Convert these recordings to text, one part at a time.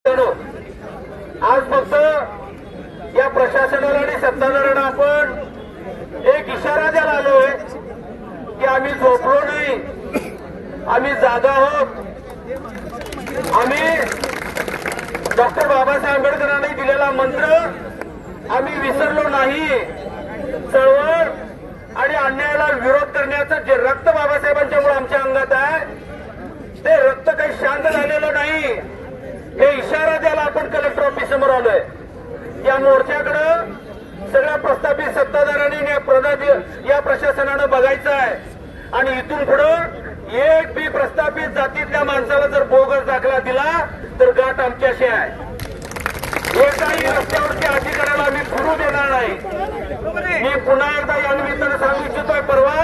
आज फक्त या प्रशासनाला आणि सत्ताधाऱ्यांना आपण एक इशारा द्यायला आलोय की आम्ही झोपलो नाही, आम्ही जागा आहोत. आम्ही डॉक्टर बाबासाहेब आंबेडकरांनी दिलेला मंत्र आम्ही विसरलो नाही. चळवळ आणि अन्यायाला विरोध करण्याचं जे रक्त बाबासाहेबांच्यामुळे आमच्या अंगात आहे ते रक्त काही शांत झालेलं नाही. हे इशारा द्यायला आपण कलेक्टर ऑफिस समोर आलोय. या मोर्चाकडे सगळ्या प्रस्थापित सत्ताधाऱ्यांनी या प्रशासनानं बघायचं आहे आणि इथून पुढे एक बी प्रस्थापित जातीतल्या माणसाला जर बोगस दाखला दिला तर गाठ आमच्याशी आहे. एकाही रस्त्यावरती अधिकाऱ्याला आम्ही फिरू देणार नाही. मी पुन्हा एकदा या निमित्तानं सांगू इच्छितोय, परवा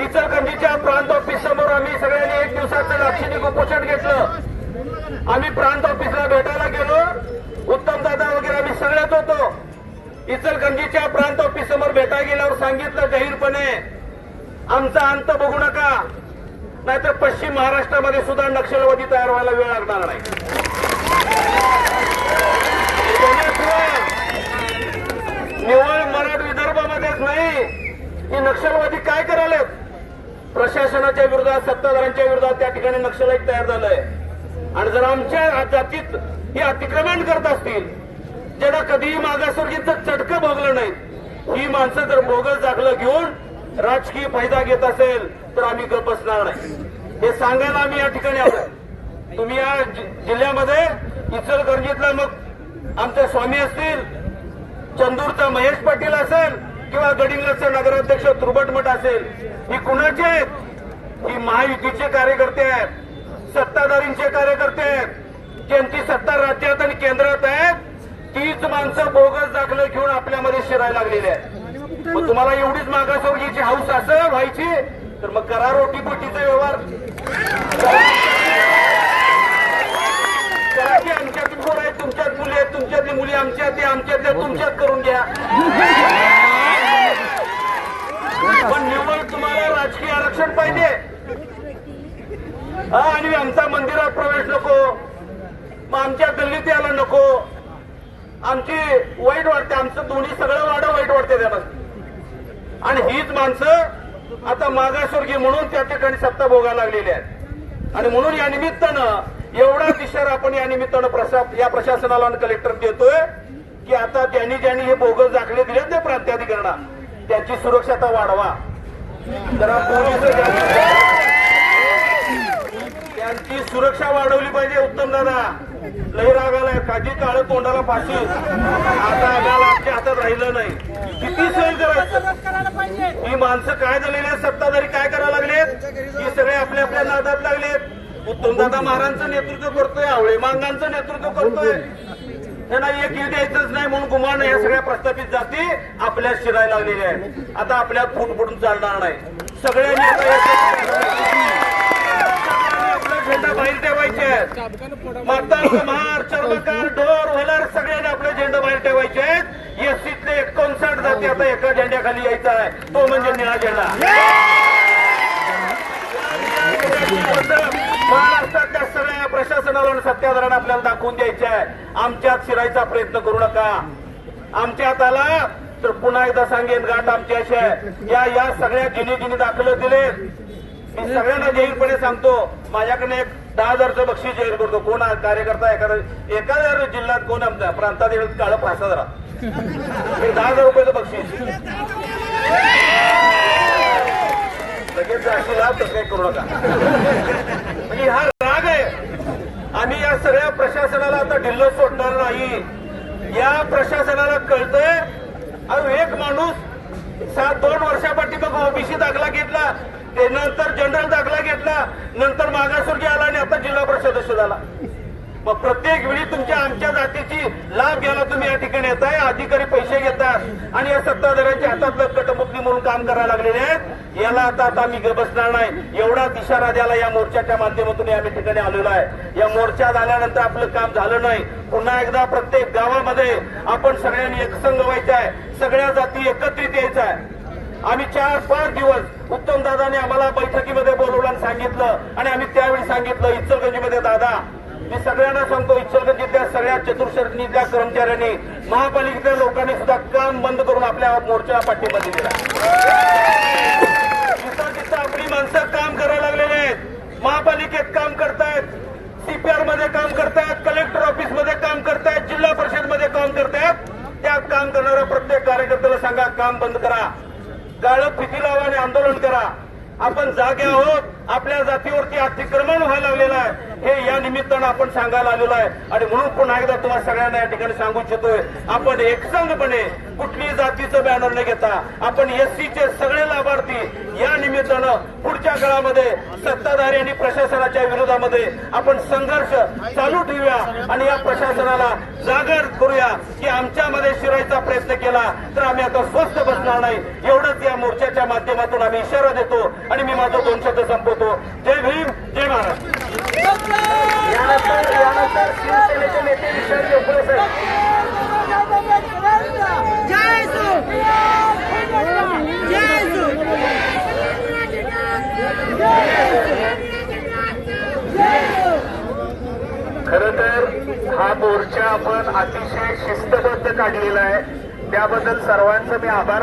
इचलकरंजीच्या प्रांत ऑफिस समोर आम्ही सगळ्यांनी एक दिवसाचं लाक्षणिक उपोषण घेतलं. आम्ही प्रांत ऑफिसला भेटायला गेलो, उत्तम दादा वगैरे आम्ही सगळ्याच होतो. इचलकरंजीच्या प्रांत ऑफिस समोर भेटायला गेल्यावर सांगितलं जाहीरपणे, आमचा अंत बघू नका, नाहीतर पश्चिम महाराष्ट्रामध्ये सुद्धा नक्षलवादी तयार व्हायला वेळ लागणार नाही. निवळ मराठ विदर्भामध्येच नाही, ही नक्षलवादी काय करायलेत, प्रशासनाच्या विरोधात, सत्ताधाऱ्यांच्या विरोधात त्या ठिकाणी नक्षलवादी तयार झालंय. आणि जर आमच्या जातीत हे अतिक्रमण करत असतील, ज्यांना कधीही मागासवर्गीचं चटकं भोगलं नाही, ही माणसं जर बोगस दाखलं घेऊन राजकीय फायदा घेत असेल तर आम्ही गप्प बसणार नाही. हे सांगायला आम्ही या ठिकाणी आलो. तुम्ही या जिल्ह्यामध्ये इचलकरंजीतला मग आमचे स्वामी असतील, चंदूरचा महेश पाटील असेल किंवा गडिंग्लजचा नगराध्यक्ष तुर्बटमठ असेल, ही कुणाचे आहेत? ही महायुतीचे कार्यकर्ते आहेत, सत्ताधारींचे कार्यकर्ते आहेत, ज्यांची सत्ता राज्यात आणि केंद्रात आहेत. तीच माणसं बोगस दाखले घेऊन आपल्यामध्ये शिरायला लागलेली आहेत. मग तुम्हाला एवढीच मागासवर्गीची हौस असं व्हायची तर मग करा रोटीपोटीचा व्यवहार. आमच्यात पोर आहेत, तुमच्यात मुली आहेत, तुमच्यातली मुली आमच्यात, आमच्यातल्या तुमच्यात करून घ्या. पण निवड तुम्हाला राजकीय आरक्षण पाहिजे आणि आमचा मंदिरात प्रवेश नको, मग आमच्या गल्लीत यायला नको, आमची वाईट वाटते, आमचं दोन्ही सगळं वाईट वाटते त्यांना. आणि हीच माणसं आता मागासवर्गीय म्हणून त्या ठिकाणी सत्ता भोगायला लागलेली आहेत. आणि म्हणून या निमित्तानं एवढाच इशारा आपण या निमित्तानं या प्रशासनाला आणि कलेक्टर देतोय की आता ज्यांनी हे बोगस दाखले दिलेत ते प्रांताधिकाऱ्यांना, त्यांची सुरक्षता वाढवा. जरा त्यांची सुरक्षा वाढवली पाहिजे. उत्तम दादा लई राग आलाय, काजी काळ तोंडाला फाशी, आता आम्हाला आमच्या हातात राहिलं नाही. किती सहन करायचं? ही माणसं काय झालेली आहेत, सत्ताधारी काय करायला लागलेत, ही सगळे आपल्या आपल्या नादात लागलेत. उत्तम दादा महाराजांचं नेतृत्व करतोय, आवळे मांगांचं नेतृत्व करतोय. त्यांना एक येऊ द्यायचंच नाही म्हणून गुमान या सगळ्या प्रस्थापित जाती आपल्या शिरायला लागलेल्या आहेत. आता आपल्यात फूट फुटून चालणार नाही. सगळ्यांनी आपला झेंडा बाहेर ठेवायचे आहेत. म्हातार महार चर्मकार ढोर व्हलर सगळ्यांनी आपले झेंडा बाहेर ठेवायचे आहेत. एससीतले 59 जाती आता एका झेंड्याखाली यायचा आहे, तो म्हणजे निळा झेंडा. महाराष्ट्रातल्या सगळ्या प्रशासनाला आणि सत्ताधाऱ्यांना आपल्याला दाखवून द्यायचे आहे, आमच्यात शिरायचा प्रयत्न करू नका. आमच्यात आला तर पुन्हा एकदा सांगेन, गाठ आमची अशी आहे. या सगळ्या जिनी दाखले दिले, मी सगळ्यांना जाहीरपणे सांगतो, माझ्याकडे एक 10,000चं बक्षीस जाहीर करतो. कोण कार्यकर्ता एखाद्या जिल्ह्यात कोण आमच्या प्रांतात काळ फासा जरा 10,000 रुपयाचं बक्षीस लगेच अशी लाभ तसं काही करू नका. म्हणजे हा राग आहे. आम्ही या सगळ्या प्रशासनाला आता ढिल्ल सोडणार नाही. या प्रशासनाला कळतंय, अरे एक माणूस 2 वर्षापाठी मग ओबीसी दाखला घेतला, ते नंतर जनरल दाखला घेतला, नंतर मागासवर्गीय आला आणि आता जिल्हा परिषद सदस्य झाला. मग प्रत्येक वेळी तुमच्या आमच्या जातीची लाभ घ्यायला तुम्ही या ठिकाणी येताय, अधिकारी पैसे घेतात आणि या सत्ताधाऱ्यांच्या हातात कटमुक्ती म्हणून काम करायला लागलेले आहेत. याला आता आम्ही बसणार नाही. एवढाच इशारा द्यायला या मोर्चाच्या माध्यमातून या ठिकाणी आलेलो आहे. या मोर्चात आल्यानंतर आपलं काम झालं नाही. पुन्हा एकदा प्रत्येक गावामध्ये आपण सगळ्यांनी एकसंघ व्हायचं आहे, सगळ्या जाती एकत्रित यायचं आहे. आम्ही 4-5 दिवस उत्तम दादाने आम्हाला बैठकीमध्ये बोलवलं आणि सांगितलं, आणि आम्ही त्यावेळी सांगितलं इचलकरंजीमध्ये दादा, मी सगळ्यांना सांगतो, इचलकरंजीत सगळ्या चतुर्श्रेणीतल्या कर्मचाऱ्यांनी महापालिकेतल्या लोकांनी सुद्धा काम बंद करून आपल्या मोर्चाला पाठिंबा दिलेला जिथं जिथं आपली माणसं काम करायला लागलेले आहेत, महापालिकेत काम करतायत, सीपीआर मध्ये काम करतायत, कलेक्टर ऑफिस मध्ये काम करतायत, जिल्हा परिषद मध्ये काम करतायत, त्या काम करणाऱ्या प्रत्येक कार्यकर्त्याला सांगा काम बंद करा, गाळप फिती लावा आणि आंदोलन करा. आपण जागे आहोत, आपल्या जातीवरती अतिक्रमण व्हायला लागलेलं आहे हे या निमित्तानं आपण सांगायला आलेलो आहे. आणि म्हणून पुन्हा एकदा तुम्हाला सगळ्यांना या ठिकाणी सांगू इच्छितोय, आपण एकसंघपणे कुठलीही जातीचं बॅनर न घेता आपण एससीचे सगळे लाभार्थी या निमित्तानं पुढच्या काळामध्ये सत्ताधारी आणि प्रशासनाच्या विरोधामध्ये आपण संघर्ष चालू ठेवूया आणि या प्रशासनाला जागर करूया की आमच्यामध्ये शिरायचा प्रयत्न केला तर आम्ही आता स्वस्थ बसणार नाही. एवढंच या मोर्चाच्या माध्यमातून आम्ही इशारा देतो आणि मी माझं 2 शब्द संपवतो. जय भीम, जय महाराष्ट्र. यानंतर शिवसेनेचे नेते विशाल जोपळे साहेब. खरं तर हा मोर्चा आपण अतिशय शिस्तबद्ध काढलेला आहे, त्याबद्दल सर्वांचं मी आभार